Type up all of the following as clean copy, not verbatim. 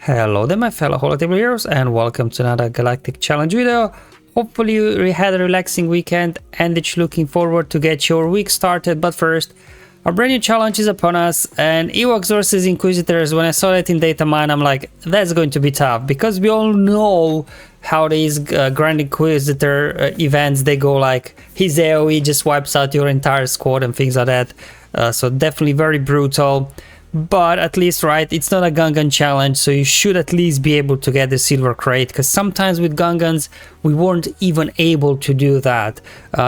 Hello there my fellow Holo heroes and welcome to another Galactic challenge video. Hopefully you had a relaxing weekend and that you're looking forward to get your week started, but first, a brand new challenge is upon us, and Ewoks versus Inquisitors. When I saw that in data mine, I'm like, that's going to be tough, because we all know how these Grand Inquisitor events, they go like, his AoE just wipes out your entire squad and things like that. So definitely very brutal. But at least, right, it's not a Gungan challenge, so you should at least be able to get the silver crate, because sometimes with Gungans we weren't even able to do that.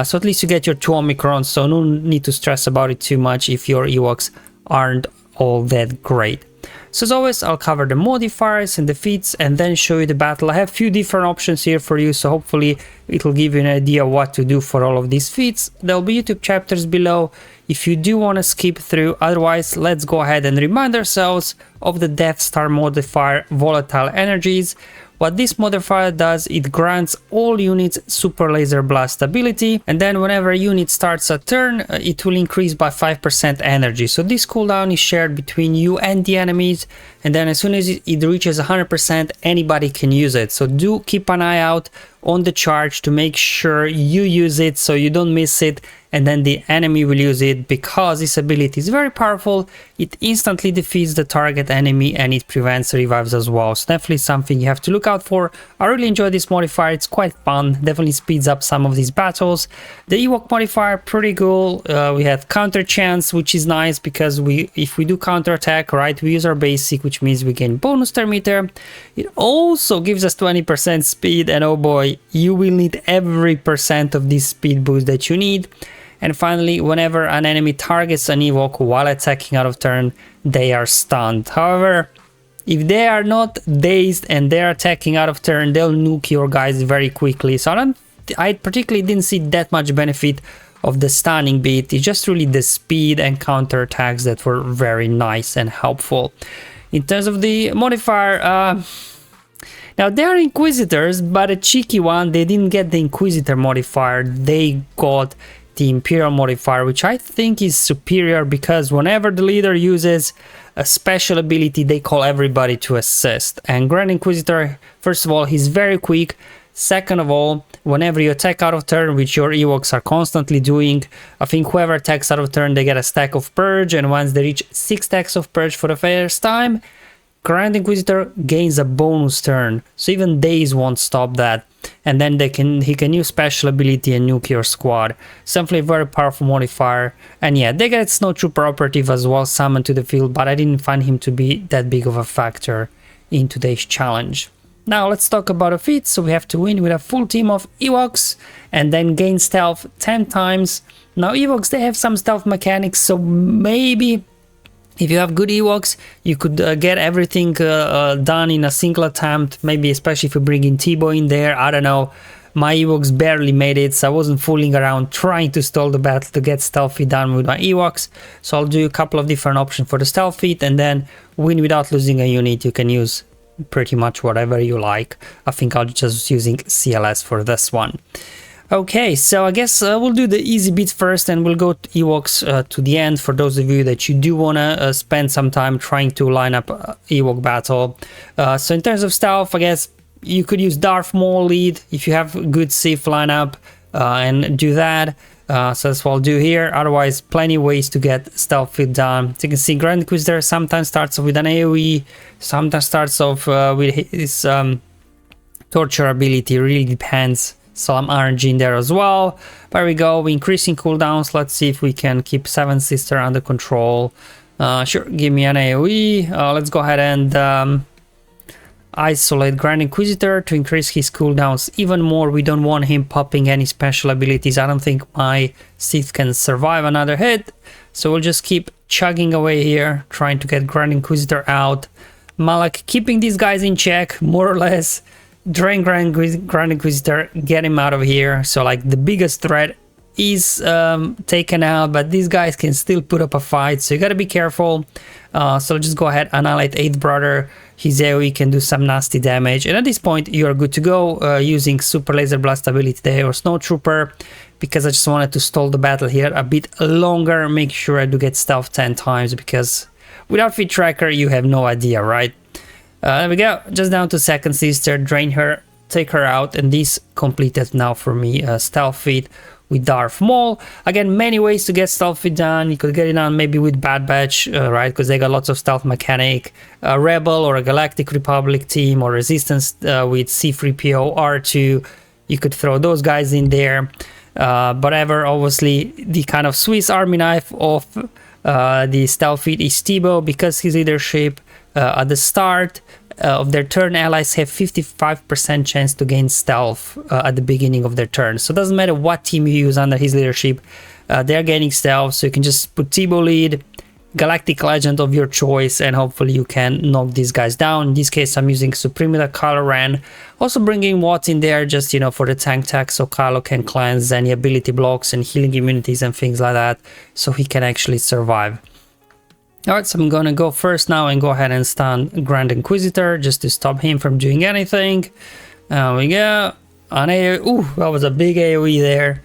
So at least you get your 2 Omicrons, so no need to stress about it too much if your Ewoks aren't all that great. So as always, I'll cover the modifiers and the feats and then show you the battle. I have a few different options here for you, so hopefully it will give you an idea what to do for all of these feats. There'll be YouTube chapters below if you do want to skip through. Otherwise, let's go ahead and remind ourselves of the Death Star modifier, Volatile Energies. What this modifier does, it grants all units Super Laser Blast ability, and then whenever a unit starts a turn, it will increase by 5% energy. So this cooldown is shared between you and the enemies, and then as soon as it reaches 100%, anybody can use it. So do keep an eye out on the charge to make sure you use it so you don't miss it and then the enemy will use it, because this ability is very powerful. It instantly defeats the target enemy and it prevents revives as well. So definitely something you have to look out for. I really enjoy this modifier, it's quite fun, definitely speeds up some of these battles. The Ewok modifier, pretty cool. We have counter chance, which is nice because if we do counter attack, right, we use our basic, which means we gain bonus turn meter. It also gives us 20% speed, and oh boy, you will need every percent of this speed boost that you need. And finally, whenever an enemy targets an Ewok while attacking out of turn, they are stunned. However, if they are not dazed and they're attacking out of turn, they'll nuke your guys very quickly. So I particularly didn't see that much benefit of the stunning bit. It's just really the speed and counter attacks that were very nice and helpful. In terms of the modifier, now they are Inquisitors, but a cheeky one, they didn't get the Inquisitor modifier, they got the Imperial modifier, which I think is superior, because whenever the leader uses a special ability, they call everybody to assist. And Grand Inquisitor, first of all, he's very quick. Second of all, whenever you attack out of turn, which your Ewoks are constantly doing, I think whoever attacks out of turn, they get a stack of Purge, and once they reach 6 stacks of Purge for the first time, Grand Inquisitor gains a bonus turn, so even days won't stop that. And then he can use special ability and nuke your squad. Simply a very powerful modifier. And yeah, they get Snowtrooper operative as well summoned to the field, but I didn't find him to be that big of a factor in today's challenge. Now let's talk about a feat. So we have to win with a full team of Ewoks and then gain stealth 10 times. Now Ewoks, they have some stealth mechanics, so maybe if you have good Ewoks, you could get everything done in a single attempt, maybe especially if you bring in Teebo in there. I don't know, my Ewoks barely made it, so I wasn't fooling around trying to stall the battle to get stealthy done with my Ewoks. So I'll do a couple of different options for the stealth feat, and then win without losing a unit. You can use pretty much whatever you like. I think I'll just using CLS for this one. Okay, so I guess we'll do the easy bit first, and we'll go to Ewoks to the end for those of you that you do want to spend some time trying to line up Ewok battle. So in terms of stealth, I guess you could use Darth Maul lead if you have a good safe lineup and do that. So that's what I'll do here. Otherwise, plenty of ways to get stealth fit done. So you can see Grand Inquisitor sometimes starts off with an AoE, sometimes starts off with his torture ability, really depends. Some RNG in there as well. There we go, we're increasing cooldowns. Let's see if we can keep Seven Sister under control. Sure, give me an AoE. Let's go ahead and isolate Grand Inquisitor to increase his cooldowns even more. We don't want him popping any special abilities. I don't think my Sith can survive another hit, so we'll just keep chugging away here, trying to get Grand Inquisitor out. Malak keeping these guys in check, more or less. Drain Grand Inquisitor, get him out of here. So like the biggest threat is taken out, but these guys can still put up a fight, so you gotta be careful. So just go ahead, annihilate 8th brother. His AoE can do some nasty damage, and at this point you are good to go using Super Laser Blast ability there or Snowtrooper, because I just wanted to stall the battle here a bit longer, make sure I do get stealth 10 times, because without feat tracker you have no idea, right? There we go, just down to second sister, drain her, take her out, and this completed now for me stealth feat with Darth Maul. Again, many ways to get stealth feat done. You could get it done maybe with Bad Batch, right, because they got lots of stealth mechanic. A Rebel or a Galactic Republic team, or Resistance with C-3PO, R2. You could throw those guys in there. But ever, obviously, the kind of Swiss Army knife of the stealth feat is Teebo, because his leadership at the start of their turn, allies have 55% chance to gain stealth at the beginning of their turn. So it doesn't matter what team you use under his leadership, they're gaining stealth. So you can just put Teebo lead, Galactic Legend of your choice, and hopefully you can knock these guys down. In this case, I'm using Supreme with a Kylo Ren. Also bringing Watts in there, just, you know, for the tank tech, so Kylo can cleanse any ability blocks and healing immunities and things like that, so he can actually survive. Alright, so I'm gonna go first now and go ahead and stun Grand Inquisitor just to stop him from doing anything. There we go. An AoE. Ooh, that was a big AoE there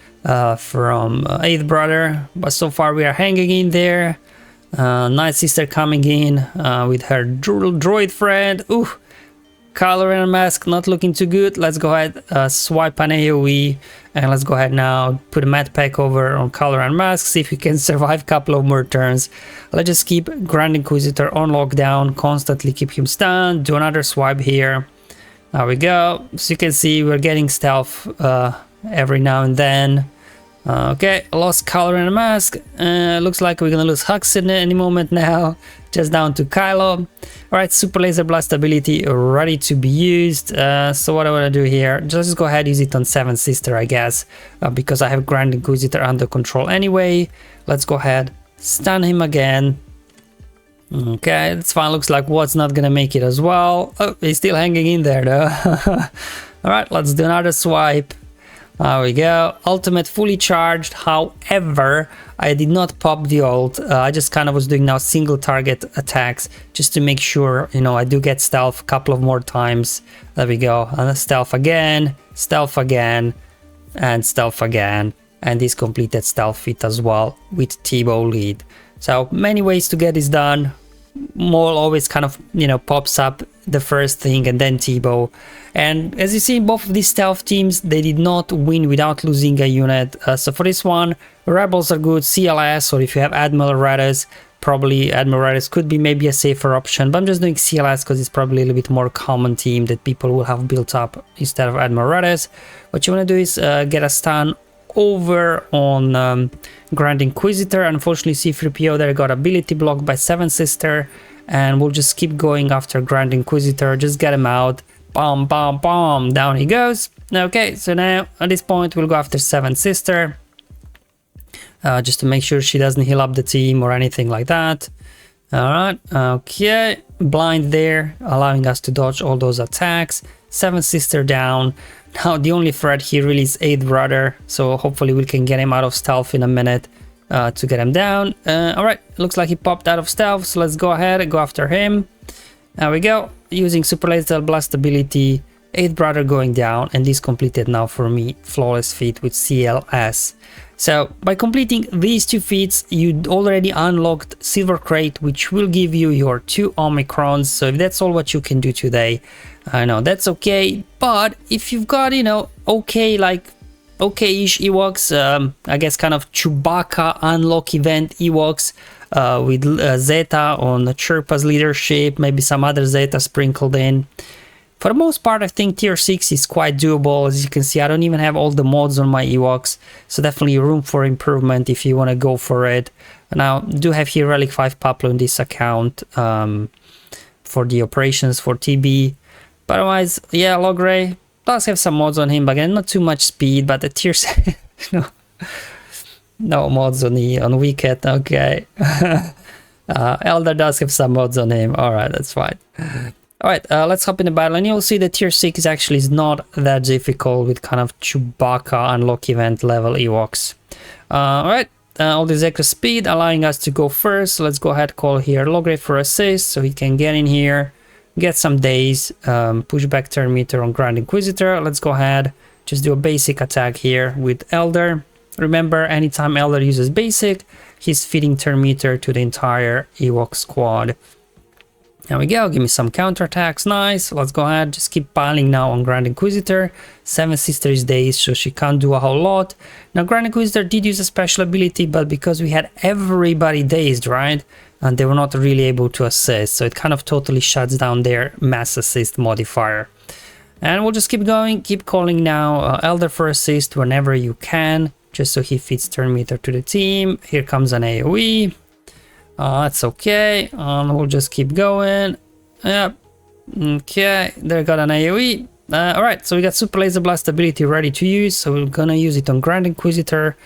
from 8th Brother, but so far we are hanging in there. Night Sister coming in with her droid friend. Ooh, Kylo Ren mask not looking too good. Let's go ahead, swipe an AoE, and let's go ahead now, put a Mad Pack over on Kylo Ren mask, see if we can survive a couple of more turns. Let's just keep Grand Inquisitor on lockdown, constantly keep him stunned, do another swipe here. There we go. So you can see we're getting stealth every now and then. Okay, lost Kylo Ren mask. Looks like we're gonna lose Hux in any moment now. Just down to Kylo. Alright, Super Laser Blast ability ready to be used. So what I want to do here, just go ahead, use it on 7th Sister, I guess, because I have Grand Inquisitor under control anyway. Let's go ahead, stun him again. Okay, it's fine. Looks like Watt's not gonna make it as well. Oh, he's still hanging in there though. Alright, let's do another swipe. There we go. Ultimate fully charged. However, I did not pop the ult. I just kind of was doing now single target attacks just to make sure, you know, I do get stealth a couple of more times. There we go. And stealth again, and stealth again. And this completed stealth feat as well with Teebo lead. So many ways to get this done. Maul always kind of, you know, pops up the first thing and then Teebo. And as you see, both of these stealth teams, they did not win without losing a unit. So for this one, Rebels are good, CLS, or if you have Admiral Raiders, probably Admiral Raiders could be maybe a safer option. But I'm just doing CLS because it's probably a little bit more common team that people will have built up instead of Admiral Raiders. What you want to do is get a stun over on Grand Inquisitor. Unfortunately, C-3PO there got ability blocked by 7th Sister, and we'll just keep going after Grand Inquisitor. Just get him out. Bam, bam, bam. Down he goes. Okay, so now at this point we'll go after 7th Sister, just to make sure she doesn't heal up the team or anything like that. All right. Okay. Blind there, allowing us to dodge all those attacks. 7th Sister down. Now the only threat here really is 8th Brother, so hopefully we can get him out of stealth in a minute to get him down. Alright, looks like he popped out of stealth, so let's go ahead and go after him. There we go, using Super Laser Blast ability, 8th Brother going down, and this completed now for me, flawless feat with CLS. So by completing these two feats, you already unlocked Silver Crate, which will give you your 2 Omicrons. So if that's all what you can do today, I know that's okay. But if you've got, you know, okay-ish Ewoks, I guess kind of Chewbacca unlock event Ewoks with Zeta on Chirpa's leadership, maybe some other Zeta sprinkled in. For the most part, I think tier 6 is quite doable. As you can see, I don't even have all the mods on my Ewoks, so definitely room for improvement if you want to go for it. Now, I do have here Relic 5 Paplo in this account for the operations for TB. But otherwise, yeah, Logray does have some mods on him, but again, not too much speed, but the tier 6, no mods on Wicket, okay. Elder does have some mods on him, alright, that's fine. Alright, let's hop in the battle, and you'll see that tier 6 actually is not that difficult with kind of Chewbacca unlock event level Ewoks. Alright, all this extra speed allowing us to go first, so let's go ahead, call here Logray for assist, so he can get in here, get some days, push back turn meter on Grand Inquisitor. Let's go ahead, just do a basic attack here with Elder. Remember, anytime Elder uses basic, he's feeding turn meter to the entire Ewok squad. There we go, give me some counterattacks, nice. Let's go ahead, just keep piling now on Grand Inquisitor. 7 Sister is dazed, so she can't do a whole lot. Now Grand Inquisitor did use a special ability, but because we had everybody dazed, right? And they were not really able to assist, so it kind of totally shuts down their mass assist modifier. And we'll just keep going, keep calling now Elder for assist whenever you can, just so he feeds turn meter to the team. Here comes an AoE. That's okay. We'll just keep going. Yep. Okay, there got an AoE. Alright, so we got Super Laser Blast ability ready to use, so we're gonna use it on Grand Inquisitor.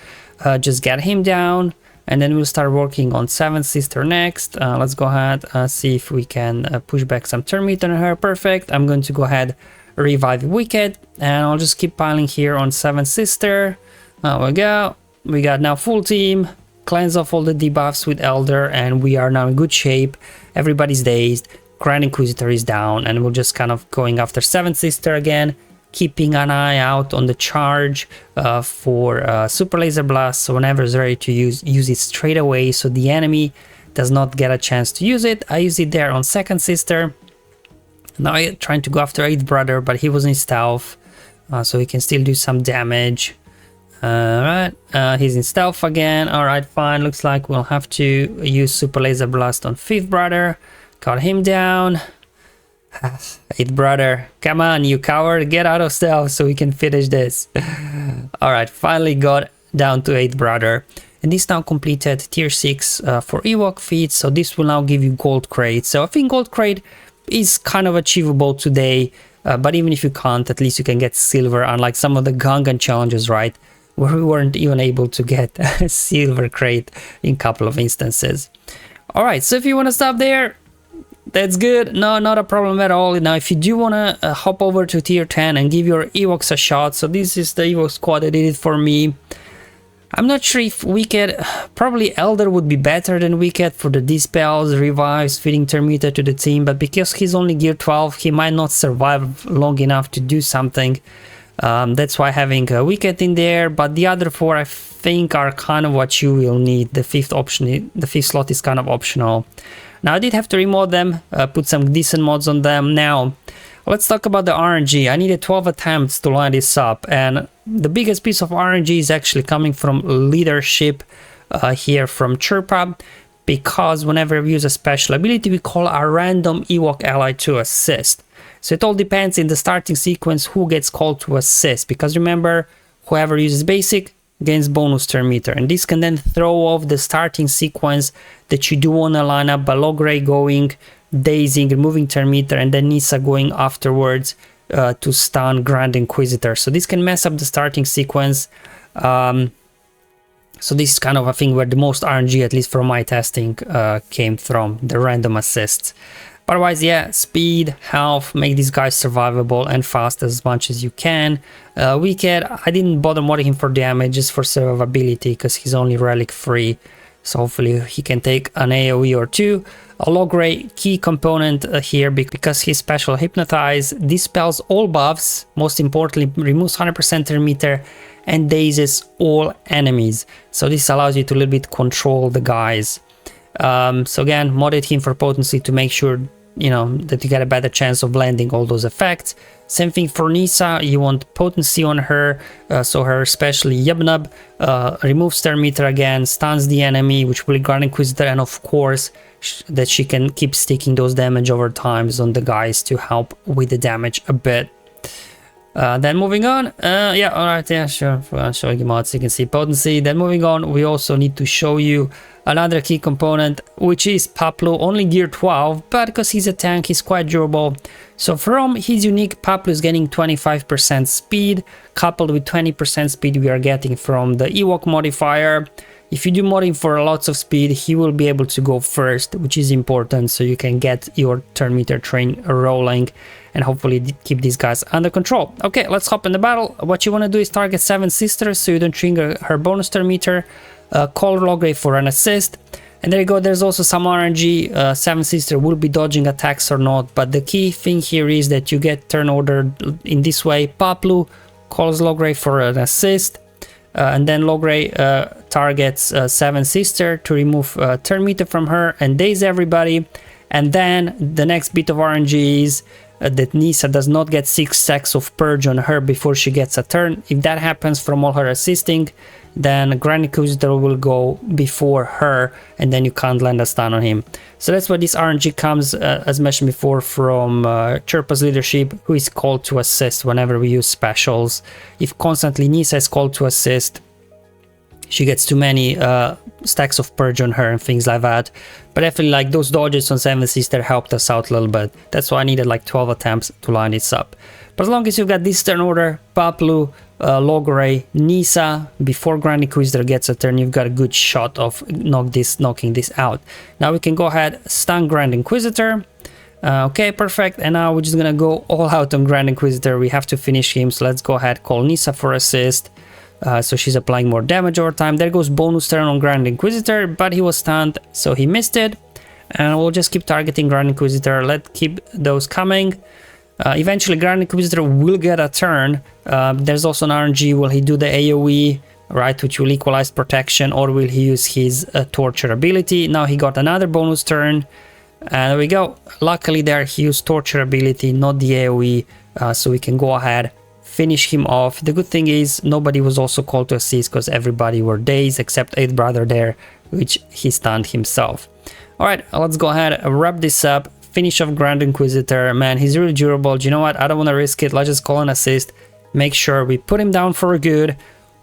Just get him down, and then we'll start working on 7th Sister next. Let's go ahead, see if we can push back some turn meter on her. Perfect. I'm going to go ahead, revive Wicked, and I'll just keep piling here on 7th Sister. There we go. We got now full team. Cleanse off all the debuffs with Elder, and we are now in good shape. Everybody's dazed. Grand Inquisitor is down, and we're just kind of going after 7th Sister again, keeping an eye out on the charge for Super Laser Blast, so whenever it's ready to use it straight away, so the enemy does not get a chance to use it. I use it there on 2nd Sister. Now I'm trying to go after 8th Brother, but he was in stealth, so he can still do some damage. Alright, he's in stealth again. Alright, fine. Looks like we'll have to use Super Laser Blast on 5th Brother. Got him down. 8th Brother, come on, you coward, get out of stealth so we can finish this. Alright, finally got down to 8th Brother. And this now completed tier 6 for Ewok feats, so this will now give you gold crate. So I think gold crate is kind of achievable today, but even if you can't, at least you can get silver, unlike some of the Gungan challenges, right? Where we weren't even able to get a silver crate in a couple of instances. Alright, so if you want to stop there, that's good. No, not a problem at all. Now, if you do want to hop over to tier 10 and give your Ewoks a shot, so this is the Ewok squad that did it for me. I'm not sure if Wicked, probably Elder would be better than Wicked for the dispels, revives, feeding turn meter to the team, but because he's only gear 12, he might not survive long enough to do something. That's why having a Wicked in there, but the other 4 I think are kind of what you will need. The 5th option, the 5th slot is kind of optional. Now I did have to remod them, put some decent mods on them. Now let's talk about the RNG. I needed 12 attempts to line this up, and the biggest piece of RNG is actually coming from leadership here from Chirpa, because whenever we use a special ability, we call a random Ewok ally to assist. So it all depends in the starting sequence who gets called to assist, because remember, whoever uses basic gains bonus turn meter, and this can then throw off the starting sequence that you do want to line up, Balogray going, dazing, removing turn meter, and then Nissa going afterwards to stun Grand Inquisitor. So this can mess up the starting sequence. So this is kind of a thing where the most RNG, at least from my testing, came from the random assists. Otherwise, yeah, speed, health, make these guys survivable and fast as much as you can. Wicked, I didn't bother modding him for damage, just for survivability, because he's only relic free. So hopefully he can take an AoE or 2. Logray, key component here, because his special Hypnotize dispels all buffs, most importantly removes 100% turn meter and dazes all enemies. So this allows you to a little bit control the guys. So again, modded him for potency to make sure, you know, that you get a better chance of landing all those effects. Same thing for Nissa, you want potency on her, so her especially Yubnub removes turn meter again, stuns the enemy, which will Grand Inquisitor, and of course that she can keep sticking those damage over times on the guys to help with the damage a bit. Then moving on, yeah, alright, yeah, sure, I'm showing you mods, you can see potency. Then moving on, we also need to show you another key component, which is Paplu, only gear 12, but because he's a tank, he's quite durable. So from his unique, Paplu is getting 25% speed, coupled with 20% speed we are getting from the Ewok modifier. If you do modding for lots of speed, he will be able to go first, which is important, so you can get your turn meter train rolling and hopefully keep these guys under control. Okay, let's hop in the battle. What you want to do is target 7 Sisters so you don't trigger her bonus turn meter. Call Logray for an assist. And there you go, there's also some RNG. 7 Sister will be dodging attacks or not, but the key thing here is that you get turn ordered in this way. Paplu calls Logray for an assist. And then Logray targets 7 Sister to remove turn meter from her and daze everybody. And then the next bit of RNG is that Nisa does not get 6 stacks of purge on her before she gets a turn. If that happens from all her assisting, then Grand Inquisitor will go before her, and then you can't land a stun on him. So that's why this RNG comes, as mentioned before, from Chirpa's leadership, who is called to assist whenever we use specials. If constantly Nisa is called to assist, she gets too many stacks of purge on her and things like that. But definitely like those dodges on 7 Sister helped us out a little bit. That's why I needed like 12 attempts to line this up. But as long as you've got this turn order, Paplu, Logray, Nisa, before Grand Inquisitor gets a turn, you've got a good shot of knocking this out. Now we can go ahead, stun Grand Inquisitor. Okay, perfect. And now we're just gonna go all out on Grand Inquisitor. We have to finish him, so let's go ahead, call Nisa for assist. So she's applying more damage over time. There goes bonus turn on Grand Inquisitor, but he was stunned, so he missed it. And we'll just keep targeting Grand Inquisitor. Let's keep those coming. Eventually Grand Inquisitor will get a turn. There's also an RNG. Will he do the AoE, right, which will equalize protection, or will he use his torture ability? Now he got another bonus turn. And there we go. Luckily there he used torture ability, not the AoE, so we can go ahead, finish him off. The good thing is nobody was also called to assist because everybody were dazed except 8th brother there, which he stunned himself. Alright, let's go ahead, wrap this up, finish off Grand Inquisitor. Man, he's really durable. Do you know what? I don't want to risk it. Let's just call an assist, make sure we put him down for good.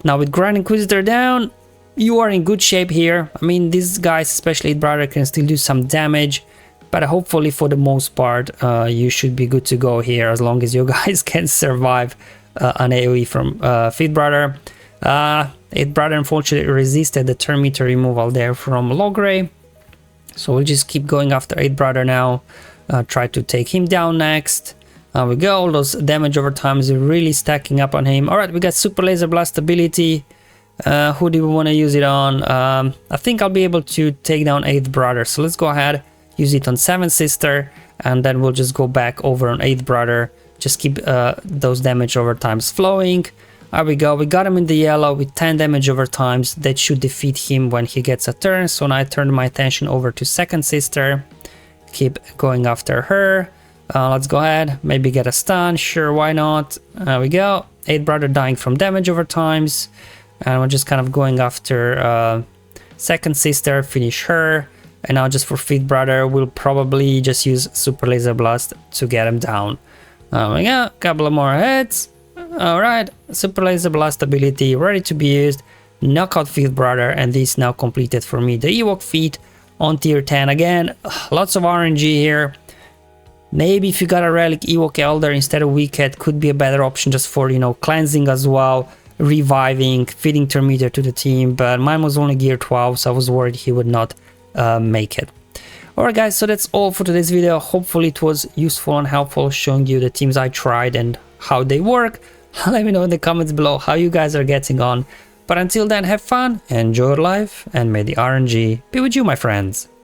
Now with Grand Inquisitor down, you are in good shape here. I mean, these guys, especially 8th brother, can still do some damage, but hopefully for the most part you should be good to go here, as long as you guys can survive an AoE from 5th brother. 8th brother unfortunately resisted the turn meter removal there from Logray, so we'll just keep going after 8th brother now. Try to take him down next. We go, all those damage over time is really stacking up on him. Alright, we got super laser blast ability. Who do we want to use it on? I think I'll be able to take down 8th brother, so let's go ahead, use it on 7th sister, and then we'll just go back over on 8th brother. Just keep those damage over times flowing. There we go, we got him in the yellow with 10 damage over times. That should defeat him when he gets a turn. So now I turned my attention over to 2nd sister. Keep going after her. Let's go ahead, maybe get a stun, sure, why not. There we go, 8th brother dying from damage over times. And we're just kind of going after 2nd sister, finish her. And now just for 5th brother, we'll probably just use super laser blast to get him down. We got a couple of more hits. Alright, super laser blast ability ready to be used. Knockout 5th brother, and this now completed for me the Ewok feat on tier 10. Again, lots of RNG here. Maybe if you got a relic Ewok elder instead of wicked, could be a better option just for, you know, cleansing as well, reviving, feeding turn meter to the team. But mine was only gear 12, so I was worried he would not make it. Alright guys, so that's all for today's video. Hopefully it was useful and helpful, showing you the teams I tried and how they work. Let me know in the comments below how you guys are getting on. But until then, have fun, enjoy your life, and may the RNG be with you, my friends.